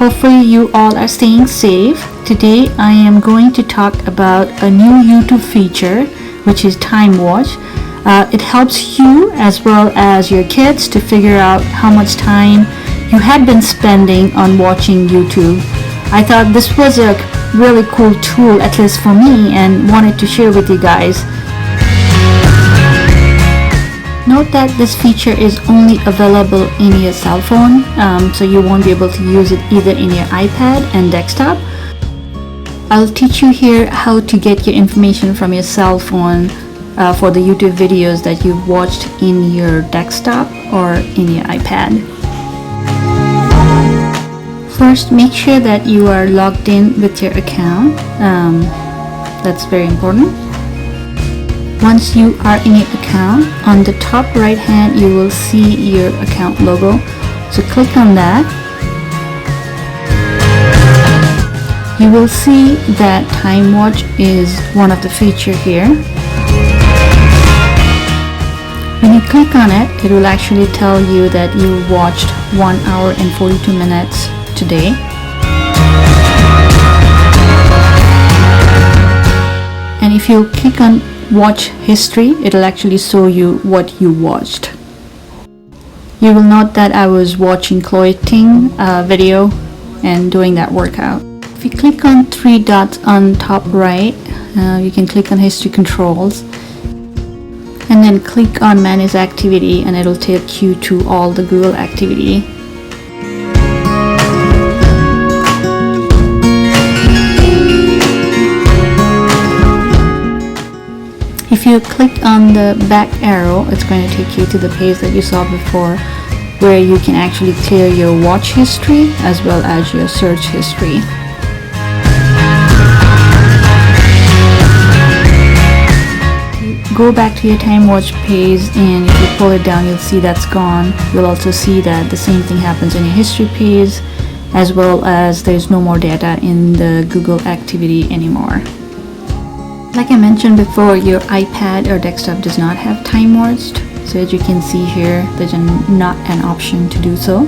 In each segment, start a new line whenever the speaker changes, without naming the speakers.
Hopefully you all are staying safe. Today I am going to talk about a new YouTube feature, which is Time Watch. It helps you as well as your kids to figure out how much time you had been spending on watching YouTube. I thought this was a really cool tool, at least for me, and wanted to share with you guys. Note that this feature is only available in your cell phone, so you won't be able to use it either in your iPad and desktop. I'll teach you here how to get your information from your cell phone for the YouTube videos that you've watched in your desktop or in your iPad. First, make sure that you are logged in with your account. That's very important. Once you are in your account, on the top right hand you will see your account logo. So click on that. You will see that Time Watch is one of the features here. When you click on it, it will actually tell you that you watched 1 hour and 42 minutes today. And if you click on Watch History, it'll actually show you what you watched. You will note that I was watching ting video and doing that workout. If you click on 3 dots on top right, you can click on History Controls and then click on Manage Activity, and it'll take you to all the Google activity. If you click on the back arrow, it's going to take you to the page that you saw before, where you can actually clear your watch history as well as your search history. Go back to your Time Watch page, and if you pull it down, you'll see that's gone. You'll also see that the same thing happens in your history page, as well as there's no more data in the Google activity anymore. Like I mentioned before, your iPad or desktop does not have Time Watched, so as you can see here, there's not an option to do so.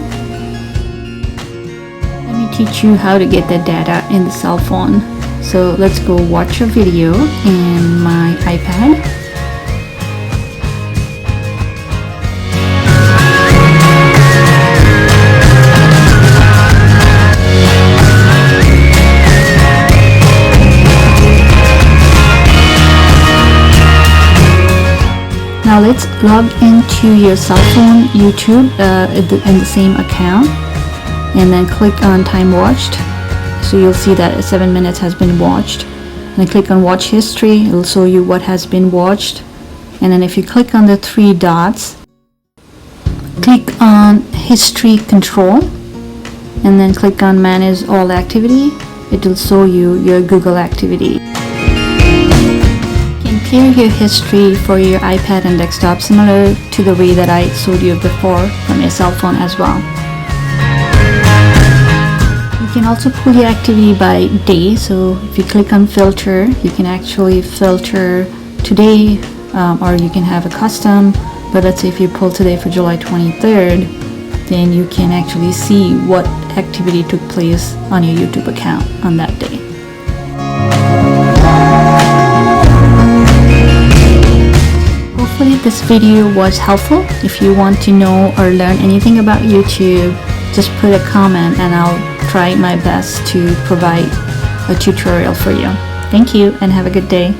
Let me teach you how to get that data in the cell phone. So let's go watch a video in my iPad. Now let's log into your cell phone YouTube in the same account, and then click on Time Watched. So you'll see that 7 minutes has been watched. And then click on Watch History. It'll show you what has been watched. And then if you click on the 3 dots, click on History Control, and then click on Manage All Activity. It will show you your Google activity. Clear your history for your iPad and desktop, similar to the way that I showed you before from your cell phone as well. You can also pull your activity by day. So if you click on Filter, you can actually filter today, or you can have a custom. But let's say if you pull today for July 23rd, then you can actually see what activity took place on your YouTube account on that day. Hopefully this video was helpful. If you want to know or learn anything about YouTube, just put a comment and I'll try my best to provide a tutorial for you. Thank you and have a good day.